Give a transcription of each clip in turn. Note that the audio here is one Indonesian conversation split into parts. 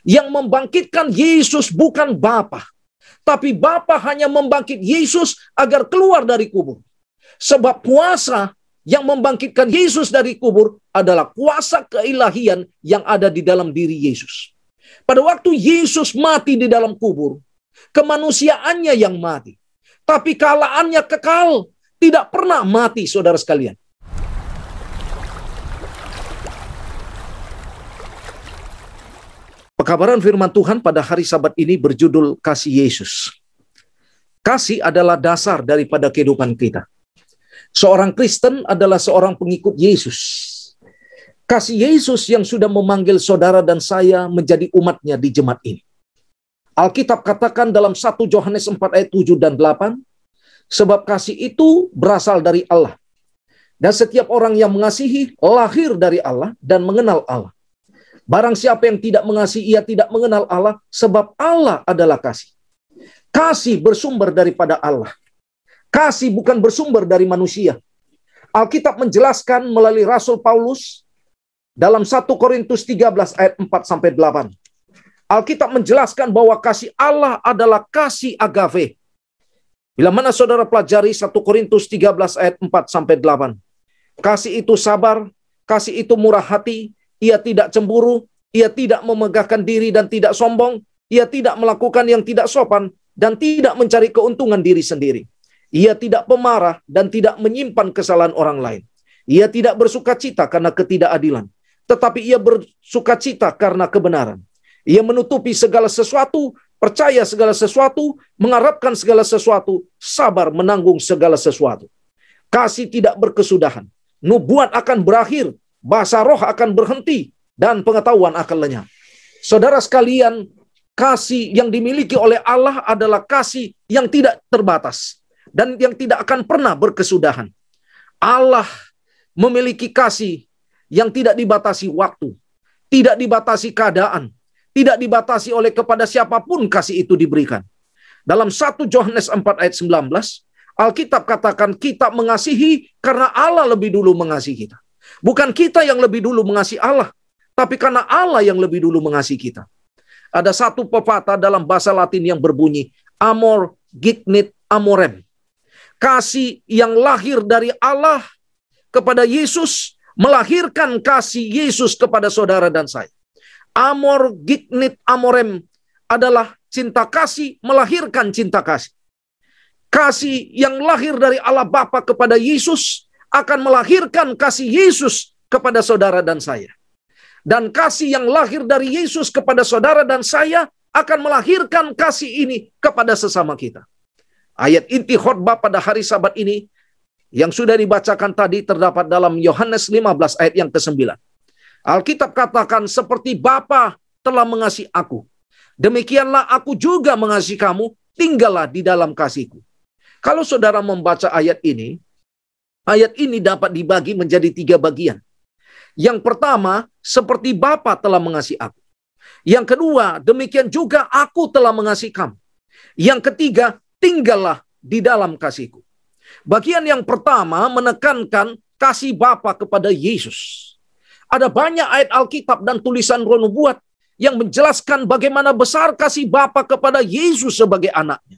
Yang membangkitkan Yesus bukan Bapa, tapi Bapa hanya membangkit Yesus agar keluar dari kubur. Sebab kuasa yang membangkitkan Yesus dari kubur adalah kuasa keilahian yang ada di dalam diri Yesus. Pada waktu Yesus mati di dalam kubur, kemanusiaannya yang mati, tapi kealahannya kekal, tidak pernah mati, saudara sekalian. Pekabaran firman Tuhan pada hari Sabat ini berjudul Kasih Yesus. Kasih adalah dasar daripada kehidupan kita. Seorang Kristen adalah seorang pengikut Yesus. Kasih Yesus yang sudah memanggil saudara dan saya menjadi umatnya di jemaat ini. Alkitab katakan dalam 1 Yohanes 4 ayat 7 dan 8, sebab kasih itu berasal dari Allah. Dan setiap orang yang mengasihi lahir dari Allah dan mengenal Allah. Barang siapa yang tidak mengasihi, ia tidak mengenal Allah, sebab Allah adalah kasih. Kasih bersumber daripada Allah. Kasih bukan bersumber dari manusia. Alkitab menjelaskan melalui Rasul Paulus dalam 1 Korintus 13 ayat 4-8. Alkitab menjelaskan bahwa kasih Allah adalah kasih agape. Bila mana saudara pelajari 1 Korintus 13 ayat 4-8. Kasih itu sabar, kasih itu murah hati, ia tidak cemburu, ia tidak memegahkan diri dan tidak sombong, ia tidak melakukan yang tidak sopan, dan tidak mencari keuntungan diri sendiri. Ia tidak pemarah dan tidak menyimpan kesalahan orang lain. Ia tidak bersukacita karena ketidakadilan, tetapi ia bersukacita karena kebenaran. Ia menutupi segala sesuatu, percaya segala sesuatu, mengharapkan segala sesuatu, sabar menanggung segala sesuatu. Kasih tidak berkesudahan. Nubuat akan berakhir, bahasa roh akan berhenti, dan pengetahuan akan lenyap. Saudara sekalian, kasih yang dimiliki oleh Allah adalah kasih yang tidak terbatas dan yang tidak akan pernah berkesudahan. Allah memiliki kasih yang tidak dibatasi waktu, tidak dibatasi keadaan, tidak dibatasi oleh kepada siapapun kasih itu diberikan. Dalam 1 Yohanes 4 ayat 19, Alkitab katakan kita mengasihi karena Allah lebih dulu mengasihi kita. Bukan kita yang lebih dulu mengasihi Allah, tapi karena Allah yang lebih dulu mengasihi kita. Ada satu pepatah dalam bahasa Latin yang berbunyi, amor gignit amorem. Kasih yang lahir dari Allah kepada Yesus, melahirkan kasih Yesus kepada saudara dan saya. Amor gignit amorem adalah cinta kasih melahirkan cinta kasih. Kasih yang lahir dari Allah Bapa kepada Yesus akan melahirkan kasih Yesus kepada saudara dan saya. Dan kasih yang lahir dari Yesus kepada saudara dan saya akan melahirkan kasih ini kepada sesama kita. Ayat inti khotbah pada hari Sabat ini yang sudah dibacakan tadi terdapat dalam Yohanes 15 ayat yang ke-9. Alkitab katakan seperti Bapa telah mengasihi aku, demikianlah aku juga mengasihi kamu, tinggallah di dalam kasihku. Kalau saudara membaca ayat ini dapat dibagi menjadi 3 bagian. Yang pertama, seperti Bapa telah mengasihi aku. Yang kedua, demikian juga aku telah mengasihi kamu. Yang ketiga, tinggallah di dalam kasihku. Bagian yang pertama menekankan kasih Bapa kepada Yesus. Ada banyak ayat Alkitab dan tulisan roh nubuat yang menjelaskan bagaimana besar kasih Bapa kepada Yesus sebagai anaknya.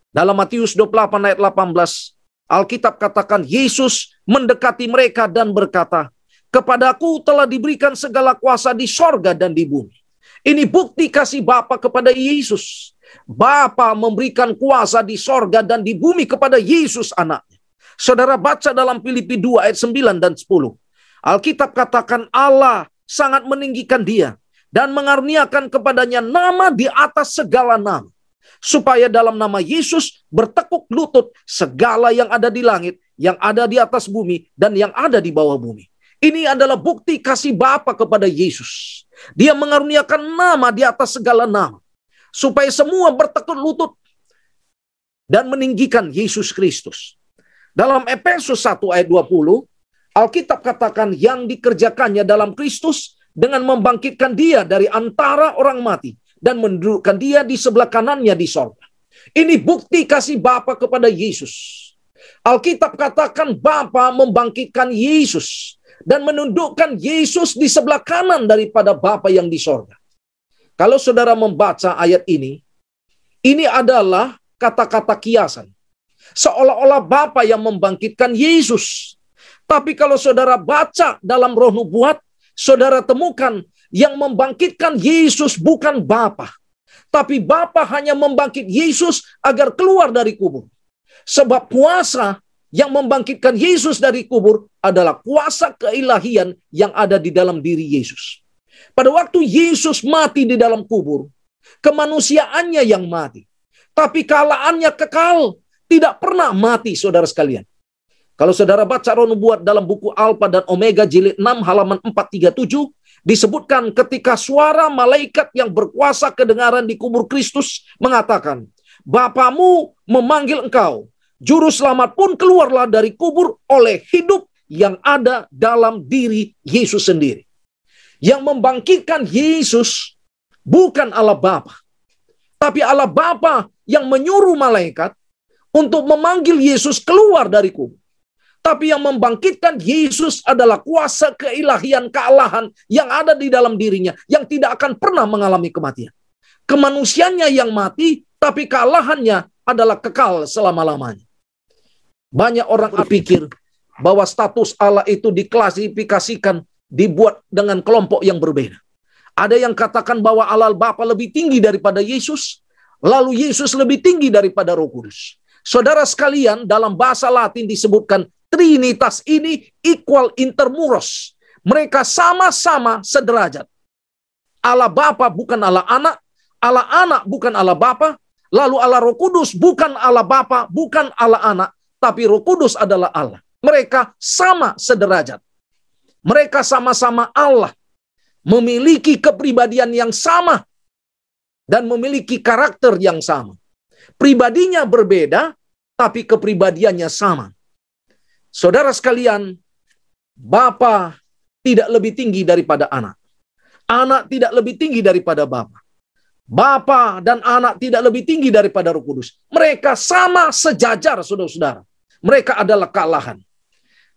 Dalam Matius 28 ayat 18, Alkitab katakan Yesus mendekati mereka dan berkata, kepadaku telah diberikan segala kuasa di sorga dan di bumi. Ini bukti kasih Bapa kepada Yesus. Bapa memberikan kuasa di sorga dan di bumi kepada Yesus anaknya. Saudara baca dalam Filipi 2 ayat 9 dan 10. Alkitab katakan Allah sangat meninggikan dia dan mengaruniakan kepadanya nama di atas segala nama. Supaya dalam nama Yesus bertekuk lutut segala yang ada di langit, yang ada di atas bumi, dan yang ada di bawah bumi. Ini adalah bukti kasih Bapa kepada Yesus. Dia mengaruniakan nama di atas segala nama. Supaya semua bertekuk lutut dan meninggikan Yesus Kristus. Dalam Efesus 1 ayat 20, Alkitab katakan yang dikerjakannya dalam Kristus dengan membangkitkan dia dari antara orang mati dan mendudukkan dia di sebelah kanannya di sorga. Ini bukti kasih Bapa kepada Yesus. Alkitab katakan Bapa membangkitkan Yesus dan menundukkan Yesus di sebelah kanan daripada Bapa yang di sorga. Kalau saudara membaca ayat ini adalah kata-kata kiasan. Seolah-olah Bapa yang membangkitkan Yesus. Tapi kalau saudara baca dalam Roh Nubuat, saudara temukan yang membangkitkan Yesus bukan Bapa. Tapi Bapa hanya membangkit Yesus agar keluar dari kubur. Sebab kuasa yang membangkitkan Yesus dari kubur adalah kuasa keilahian yang ada di dalam diri Yesus. Pada waktu Yesus mati di dalam kubur, kemanusiaannya yang mati. Tapi kealahannya kekal, tidak pernah mati, saudara sekalian. Kalau saudara baca Roh Nubuat dalam buku Alfa dan Omega jilid 6 halaman 437, disebutkan ketika suara malaikat yang berkuasa kedengaran di kubur Kristus mengatakan, Bapamu memanggil engkau, juru selamat pun keluarlah dari kubur oleh hidup yang ada dalam diri Yesus sendiri. Yang membangkitkan Yesus bukan Allah Bapa, tapi Allah Bapa yang menyuruh malaikat untuk memanggil Yesus keluar dari kubur. Tapi yang membangkitkan Yesus adalah kuasa keilahian, kealahan yang ada di dalam dirinya, yang tidak akan pernah mengalami kematian. Kemanusiaannya yang mati, tapi kealahannya adalah kekal selama-lamanya. Banyak orang berpikir bahwa status Allah itu diklasifikasikan, dibuat dengan kelompok yang berbeda. Ada yang katakan bahwa Allah Bapa lebih tinggi daripada Yesus, lalu Yesus lebih tinggi daripada Roh Kudus. Saudara sekalian, dalam bahasa Latin disebutkan Trinitas ini equal intermuros. Mereka sama-sama sederajat. Allah Bapa bukan Allah Anak bukan Allah Bapa, lalu Allah Roh Kudus bukan Allah Bapa, bukan Allah Anak, tapi Roh Kudus adalah Allah. Mereka sama sederajat. Mereka sama-sama Allah, memiliki kepribadian yang sama dan memiliki karakter yang sama. Pribadinya berbeda, tapi kepribadiannya sama. Saudara sekalian, Bapa tidak lebih tinggi daripada Anak. Anak tidak lebih tinggi daripada Bapa. Bapa dan Anak tidak lebih tinggi daripada Roh Kudus. Mereka sama sejajar, saudara-saudara. Mereka adalah kealahan.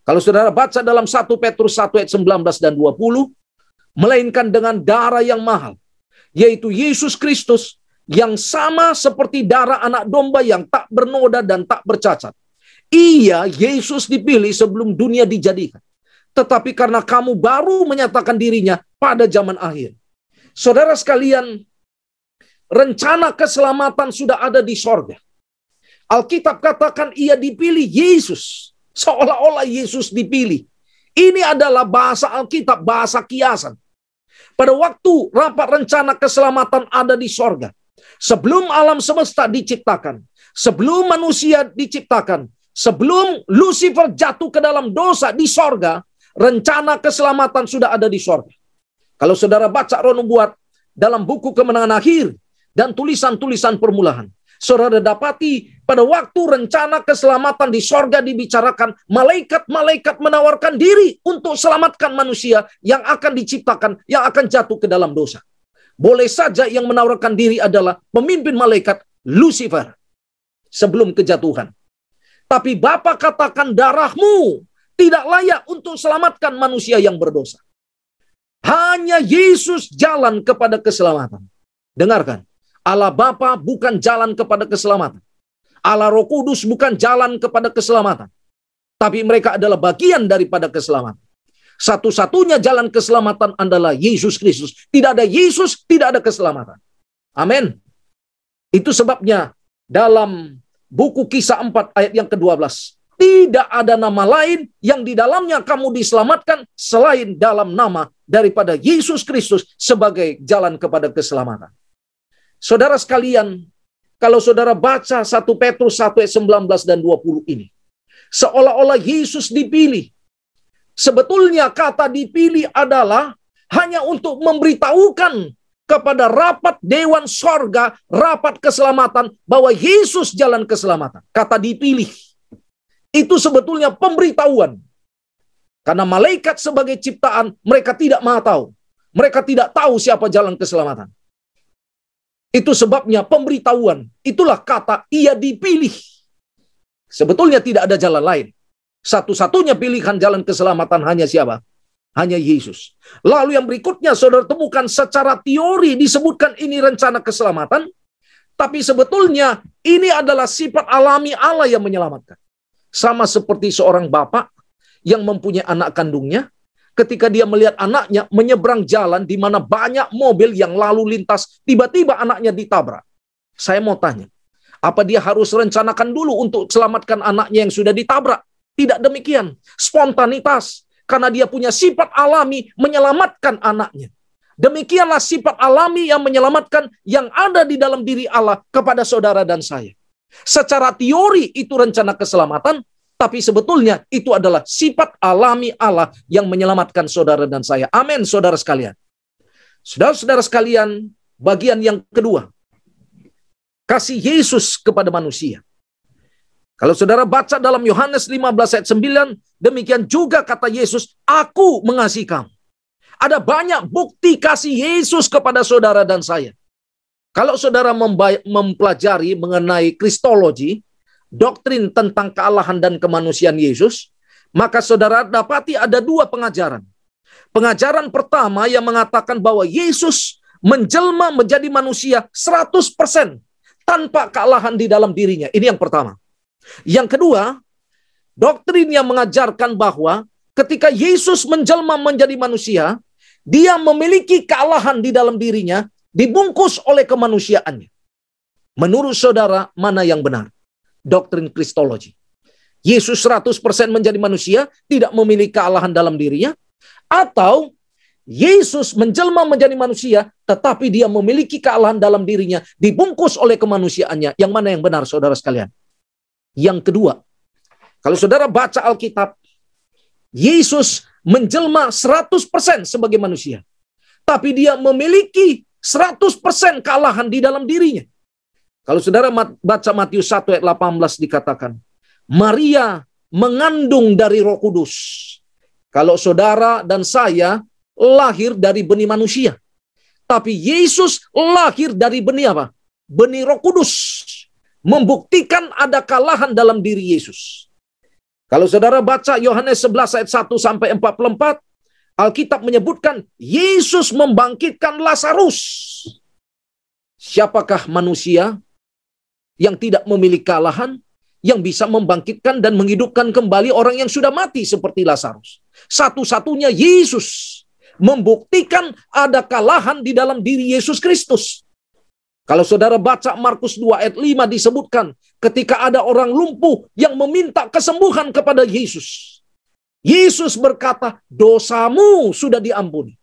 Kalau saudara baca dalam 1 Petrus 1 ayat 19 dan 20, melainkan dengan darah yang mahal, yaitu Yesus Kristus, yang sama seperti darah anak domba yang tak bernoda dan tak bercacat. Ia, Yesus, dipilih sebelum dunia dijadikan. Tetapi karena kamu baru menyatakan dirinya pada zaman akhir. Saudara sekalian, rencana keselamatan sudah ada di sorga. Alkitab katakan ia dipilih Yesus. Seolah-olah Yesus dipilih. Ini adalah bahasa Alkitab, bahasa kiasan. Pada waktu rapat rencana keselamatan ada di sorga. Sebelum alam semesta diciptakan. Sebelum manusia diciptakan. Sebelum Lucifer jatuh ke dalam dosa di sorga, rencana keselamatan sudah ada di sorga. Kalau saudara baca Roh Nubuat dalam buku Kemenangan Akhir dan tulisan-tulisan permulaan, saudara dapati pada waktu rencana keselamatan di sorga dibicarakan, malaikat-malaikat menawarkan diri untuk selamatkan manusia yang akan diciptakan, yang akan jatuh ke dalam dosa. Boleh saja yang menawarkan diri adalah pemimpin malaikat Lucifer sebelum kejatuhan. Tapi Bapa katakan darahmu tidak layak untuk selamatkan manusia yang berdosa. Hanya Yesus jalan kepada keselamatan. Dengarkan, Allah Bapa bukan jalan kepada keselamatan. Allah Roh Kudus bukan jalan kepada keselamatan. Tapi mereka adalah bagian daripada keselamatan. Satu-satunya jalan keselamatan adalah Yesus Kristus. Tidak ada Yesus, tidak ada keselamatan. Amin. Itu sebabnya dalam buku Kisah 4 ayat yang ke-12. Tidak ada nama lain yang di dalamnya kamu diselamatkan selain dalam nama daripada Yesus Kristus sebagai jalan kepada keselamatan. Saudara sekalian, kalau saudara baca 1 Petrus 1 ayat 19 dan 20 ini, seolah-olah Yesus dipilih. Sebetulnya kata dipilih adalah hanya untuk memberitahukan kepada rapat Dewan Sorga, rapat keselamatan, bahwa Yesus jalan keselamatan. Kata dipilih. Itu sebetulnya pemberitahuan. Karena malaikat sebagai ciptaan, mereka tidak mau tahu. Mereka tidak tahu siapa jalan keselamatan. Itu sebabnya pemberitahuan. Itulah kata ia dipilih. Sebetulnya tidak ada jalan lain. Satu-satunya pilihan jalan keselamatan hanya siapa? Hanya Yesus. Lalu yang berikutnya saudara temukan secara teori disebutkan ini rencana keselamatan. Tapi sebetulnya ini adalah sifat alami Allah yang menyelamatkan. Sama seperti seorang bapak yang mempunyai anak kandungnya. Ketika dia melihat anaknya menyeberang jalan di mana banyak mobil yang lalu lintas. Tiba-tiba anaknya ditabrak. Saya mau tanya. Apa dia harus rencanakan dulu untuk selamatkan anaknya yang sudah ditabrak? Tidak demikian. Spontanitas. Karena dia punya sifat alami menyelamatkan anaknya. Demikianlah sifat alami yang menyelamatkan yang ada di dalam diri Allah kepada saudara dan saya. Secara teori itu rencana keselamatan, tapi sebetulnya itu adalah sifat alami Allah yang menyelamatkan saudara dan saya. Amin, saudara sekalian. Saudara-saudara sekalian, bagian yang kedua. Kasih Yesus kepada manusia. Kalau saudara baca dalam Yohanes 15 ayat 9, demikian juga kata Yesus, aku mengasihi kamu. Ada banyak bukti kasih Yesus kepada saudara dan saya. Kalau saudara mempelajari mengenai kristologi, doktrin tentang kealahan dan kemanusiaan Yesus, maka saudara dapati ada dua pengajaran. Pengajaran pertama yang mengatakan bahwa Yesus menjelma menjadi manusia 100% tanpa kealahan di dalam dirinya. Ini yang pertama. Yang kedua, doktrin yang mengajarkan bahwa ketika Yesus menjelma menjadi manusia, dia memiliki kealahan di dalam dirinya, dibungkus oleh kemanusiaannya. Menurut saudara, mana yang benar? Doktrin kristologi. Yesus 100% menjadi manusia, tidak memiliki kealahan dalam dirinya, atau Yesus menjelma menjadi manusia, tetapi dia memiliki kealahan dalam dirinya, dibungkus oleh kemanusiaannya. Yang mana yang benar, saudara sekalian? Yang kedua, kalau saudara baca Alkitab, Yesus menjelma 100% sebagai manusia. Tapi dia memiliki 100% kealahan di dalam dirinya. Kalau saudara baca Matius 1 ayat 18 dikatakan, Maria mengandung dari Roh Kudus. Kalau saudara dan saya lahir dari benih manusia. Tapi Yesus lahir dari benih apa? Benih Roh Kudus. Membuktikan ada kealahan dalam diri Yesus. Kalau saudara baca Yohanes 11 ayat 1 sampai 44, Alkitab menyebutkan Yesus membangkitkan Lazarus. Siapakah manusia yang tidak memiliki kealahan yang bisa membangkitkan dan menghidupkan kembali orang yang sudah mati seperti Lazarus? Satu-satunya Yesus membuktikan ada kealahan di dalam diri Yesus Kristus. Kalau saudara baca Markus 2 ayat 5 disebutkan ketika ada orang lumpuh yang meminta kesembuhan kepada Yesus. Yesus berkata, dosamu sudah diampuni.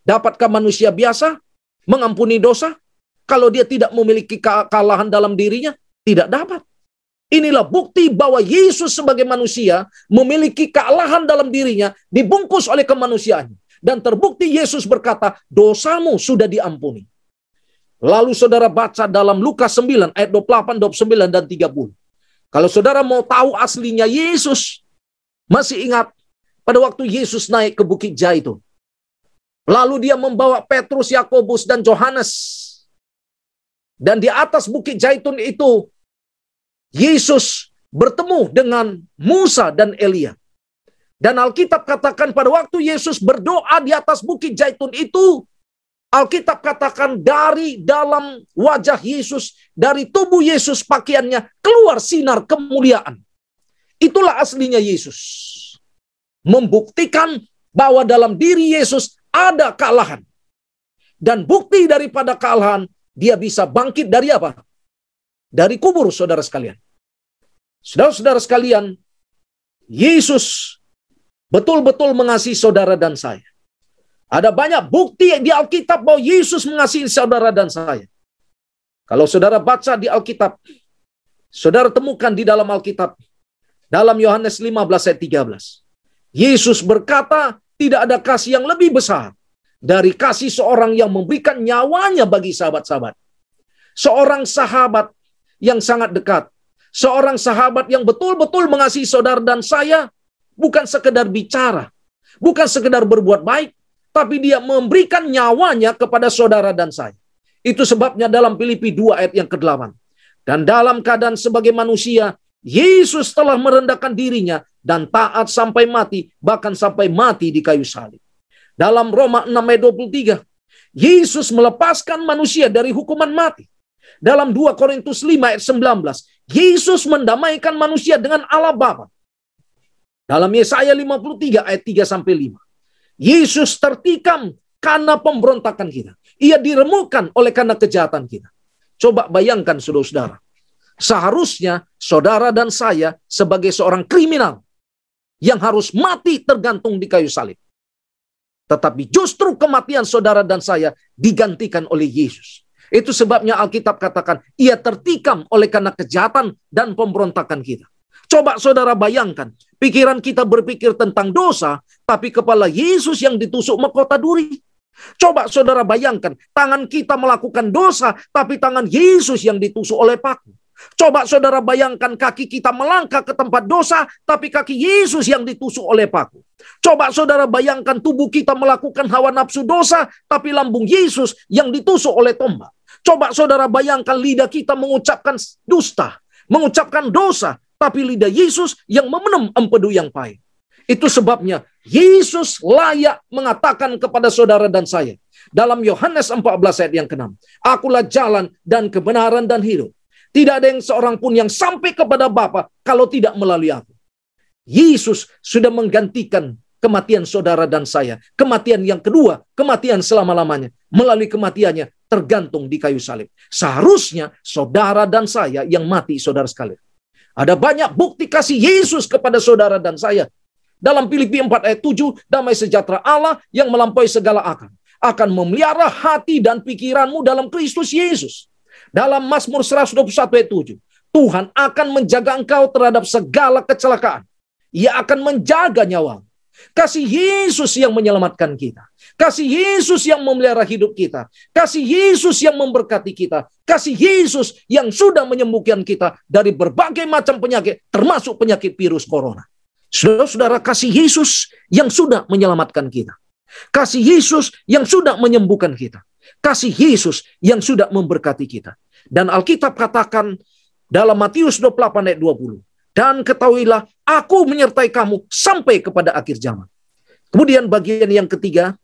Dapatkah manusia biasa mengampuni dosa? Kalau dia tidak memiliki kealahan dalam dirinya, tidak dapat. Inilah bukti bahwa Yesus sebagai manusia memiliki kealahan dalam dirinya, dibungkus oleh kemanusiaannya. Dan terbukti Yesus berkata, dosamu sudah diampuni. Lalu saudara baca dalam Lukas 9 ayat 28, 29 dan 30. Kalau saudara mau tahu aslinya Yesus, masih ingat pada waktu Yesus naik ke Bukit Zaitun. Lalu dia membawa Petrus, Yakobus dan Yohanes. Dan di atas Bukit Zaitun itu Yesus bertemu dengan Musa dan Elia. Dan Alkitab katakan pada waktu Yesus berdoa di atas Bukit Zaitun itu, Alkitab katakan dari dalam wajah Yesus, dari tubuh Yesus pakaiannya, keluar sinar kemuliaan. Itulah aslinya Yesus. Membuktikan bahwa dalam diri Yesus ada kealahan. Dan bukti daripada kealahan, dia bisa bangkit dari apa? Dari kubur, saudara sekalian. Saudara-saudara sekalian, Yesus betul-betul mengasihi saudara dan saya. Ada banyak bukti di Alkitab bahwa Yesus mengasihi saudara dan saya. Kalau saudara baca di Alkitab, saudara temukan di dalam Alkitab, dalam Yohanes 15 ayat 13. Yesus berkata, tidak ada kasih yang lebih besar dari kasih seorang yang memberikan nyawanya bagi sahabat-sahabat. Seorang sahabat yang sangat dekat. Seorang sahabat yang betul-betul mengasihi saudara dan saya, bukan sekedar bicara, bukan sekedar berbuat baik, tapi dia memberikan nyawanya kepada saudara dan saya. Itu sebabnya dalam Filipi 2 ayat yang ke-8. Dan dalam keadaan sebagai manusia, Yesus telah merendahkan dirinya dan taat sampai mati, bahkan sampai mati di kayu salib. Dalam Roma 6 ayat 23, Yesus melepaskan manusia dari hukuman mati. Dalam 2 Korintus 5 ayat 19, Yesus mendamaikan manusia dengan Allah Bapa. Dalam Yesaya 53 ayat 3-5, Yesus tertikam karena pemberontakan kita. Ia diremukkan oleh karena kejahatan kita. Coba bayangkan saudara-saudara. Seharusnya saudara dan saya sebagai seorang kriminal yang harus mati tergantung di kayu salib. Tetapi justru kematian saudara dan saya digantikan oleh Yesus. Itu sebabnya Alkitab katakan, ia tertikam oleh karena kejahatan dan pemberontakan kita. Coba saudara bayangkan, pikiran kita berpikir tentang dosa, tapi kepala Yesus yang ditusuk mahkota duri. Coba saudara bayangkan, tangan kita melakukan dosa, tapi tangan Yesus yang ditusuk oleh paku. Coba saudara bayangkan kaki kita melangkah ke tempat dosa, tapi kaki Yesus yang ditusuk oleh paku. Coba saudara bayangkan tubuh kita melakukan hawa nafsu dosa, tapi lambung Yesus yang ditusuk oleh tombak. Coba saudara bayangkan lidah kita mengucapkan dusta, mengucapkan dosa, tapi lidah Yesus yang meminum empedu yang pahit. Itu sebabnya Yesus layak mengatakan kepada saudara dan saya dalam Yohanes 14 ayat yang ke-6, akulah jalan dan kebenaran dan hidup. Tidak ada yang seorang pun yang sampai kepada Bapa kalau tidak melalui aku. Yesus sudah menggantikan kematian saudara dan saya. Kematian yang kedua, kematian selama-lamanya. Melalui kematiannya tergantung di kayu salib. Seharusnya saudara dan saya yang mati, saudara sekalian. Ada banyak bukti kasih Yesus kepada saudara dan saya. Dalam Filipi 4 ayat 7, damai sejahtera Allah yang melampaui segala akal akan memelihara hati dan pikiranmu dalam Kristus Yesus. Dalam Mazmur 121 ayat 7, Tuhan akan menjaga engkau terhadap segala kecelakaan. Ia akan menjaga nyawa. Kasih Yesus yang menyelamatkan kita. Kasih Yesus yang memelihara hidup kita. Kasih Yesus yang memberkati kita. Kasih Yesus yang sudah menyembuhkan kita dari berbagai macam penyakit, termasuk penyakit virus corona. Saudara-saudara, kasih Yesus yang sudah menyelamatkan kita. Kasih Yesus yang sudah menyembuhkan kita. Kasih Yesus yang sudah memberkati kita. Dan Alkitab katakan dalam Matius 28 ayat 20. Dan ketahuilah, aku menyertai kamu sampai kepada akhir zaman. Kemudian bagian yang ketiga,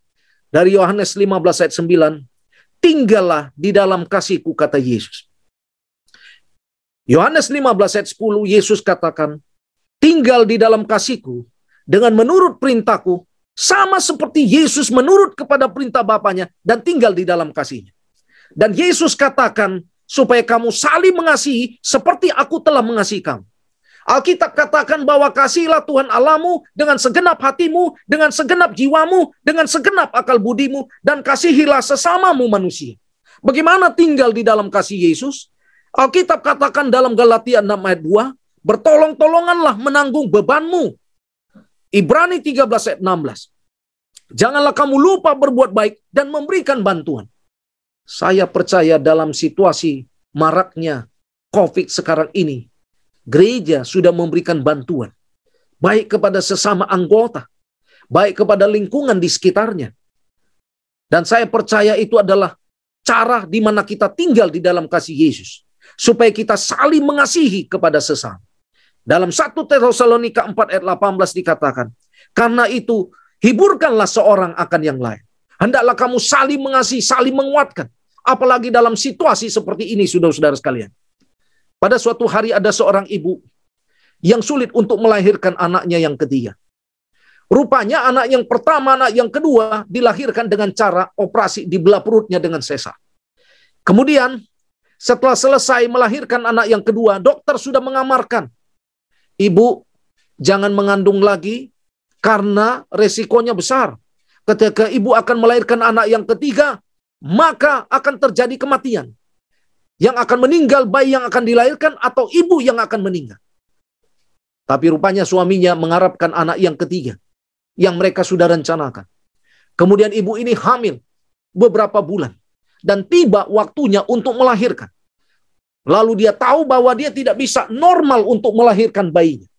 dari Yohanes 15 ayat 9. Tinggallah di dalam kasihku, kata Yesus. Yohanes 15 ayat 10, Yesus katakan, tinggal di dalam kasihku dengan menurut perintahku, sama seperti Yesus menurut kepada perintah Bapanya dan tinggal di dalam kasihnya. Dan Yesus katakan, supaya kamu saling mengasihi seperti aku telah mengasihi kamu. Alkitab katakan bahwa kasihilah Tuhan Allahmu dengan segenap hatimu, dengan segenap jiwamu, dengan segenap akal budimu, dan kasihilah sesamamu manusia. Bagaimana tinggal di dalam kasih Yesus? Alkitab katakan dalam Galatia 6 ayat 2, bertolong-tolonganlah menanggung bebanmu. Ibrani 13 ayat 16. Janganlah kamu lupa berbuat baik dan memberikan bantuan. Saya percaya dalam situasi maraknya COVID sekarang ini, gereja sudah memberikan bantuan. Baik kepada sesama anggota, baik kepada lingkungan di sekitarnya. Dan saya percaya itu adalah cara di mana kita tinggal di dalam kasih Yesus. Supaya kita saling mengasihi kepada sesama. Dalam 1 Tesalonika 4 ayat 18 dikatakan, karena itu hiburkanlah seorang akan yang lain. Hendaklah kamu saling mengasihi, saling menguatkan. Apalagi dalam situasi seperti ini, saudara-saudara sekalian. Pada suatu hari ada seorang ibu yang sulit untuk melahirkan anaknya yang ketiga. Rupanya anak yang pertama, anak yang kedua dilahirkan dengan cara operasi dibelah perutnya dengan sesar. Kemudian setelah selesai melahirkan anak yang kedua, dokter sudah mengamarkan, ibu jangan mengandung lagi karena resikonya besar. Ketika ibu akan melahirkan anak yang ketiga, maka akan terjadi kematian. Yang akan meninggal bayi yang akan dilahirkan atau ibu yang akan meninggal. Tapi rupanya suaminya mengharapkan anak yang ketiga yang mereka sudah rencanakan. Kemudian ibu ini hamil beberapa bulan dan tiba waktunya untuk melahirkan. Lalu dia tahu bahwa dia tidak bisa normal untuk melahirkan bayinya.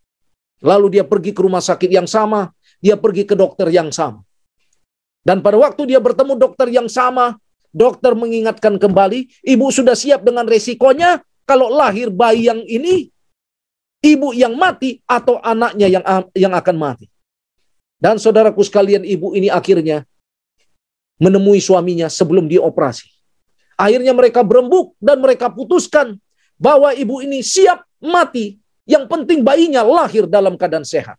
Lalu dia pergi ke rumah sakit yang sama, dia pergi ke dokter yang sama. Dan pada waktu dia bertemu dokter yang sama, dokter mengingatkan kembali, ibu sudah siap dengan resikonya kalau lahir bayi yang ini, ibu yang mati atau anaknya yang akan mati. Dan saudaraku sekalian, ibu ini akhirnya menemui suaminya sebelum dioperasi. Akhirnya mereka berembuk dan mereka putuskan bahwa ibu ini siap mati. Yang penting bayinya lahir dalam keadaan sehat.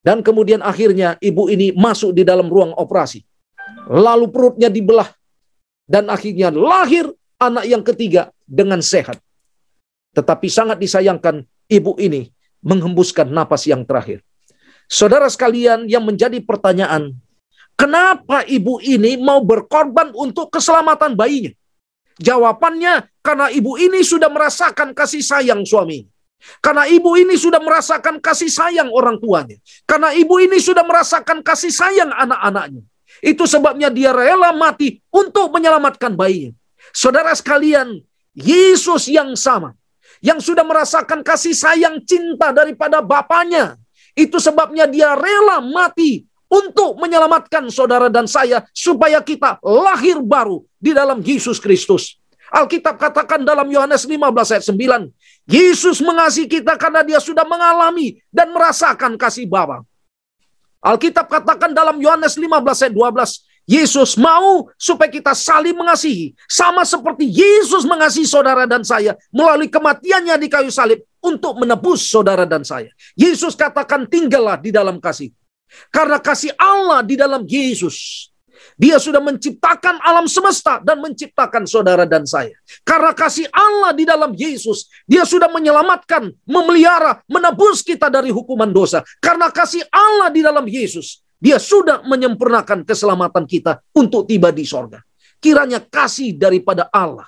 Dan kemudian akhirnya ibu ini masuk di dalam ruang operasi. Lalu perutnya dibelah. Dan akhirnya lahir anak yang ketiga dengan sehat. Tetapi sangat disayangkan ibu ini menghembuskan napas yang terakhir. Saudara sekalian, yang menjadi pertanyaan, kenapa ibu ini mau berkorban untuk keselamatan bayinya? Jawabannya, karena ibu ini sudah merasakan kasih sayang suami. Karena ibu ini sudah merasakan kasih sayang orang tuanya. Karena ibu ini sudah merasakan kasih sayang anak-anaknya. Itu sebabnya dia rela mati untuk menyelamatkan bayinya. Saudara sekalian, Yesus yang sama, yang sudah merasakan kasih sayang cinta daripada Bapaknya, itu sebabnya dia rela mati untuk menyelamatkan saudara dan saya, supaya kita lahir baru di dalam Yesus Kristus. Alkitab katakan dalam Yohanes 15 ayat 9, Yesus mengasihi kita karena dia sudah mengalami dan merasakan kasih Bapa. Alkitab katakan dalam Yohanes 15 ayat 12, Yesus mau supaya kita saling mengasihi, sama seperti Yesus mengasihi saudara dan saya melalui kematiannya di kayu salib untuk menebus saudara dan saya. Yesus katakan, tinggallah di dalam kasih. Karena kasih Allah di dalam Yesus, dia sudah menciptakan alam semesta dan menciptakan saudara dan saya. Karena kasih Allah di dalam Yesus, dia sudah menyelamatkan, memelihara, menebus kita dari hukuman dosa. Karena kasih Allah di dalam Yesus, dia sudah menyempurnakan keselamatan kita untuk tiba di sorga. Kiranya kasih daripada Allah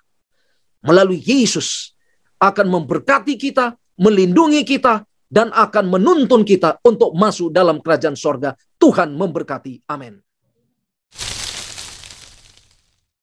melalui Yesus akan memberkati kita, melindungi kita, dan akan menuntun kita untuk masuk dalam kerajaan sorga. Tuhan memberkati. Amin.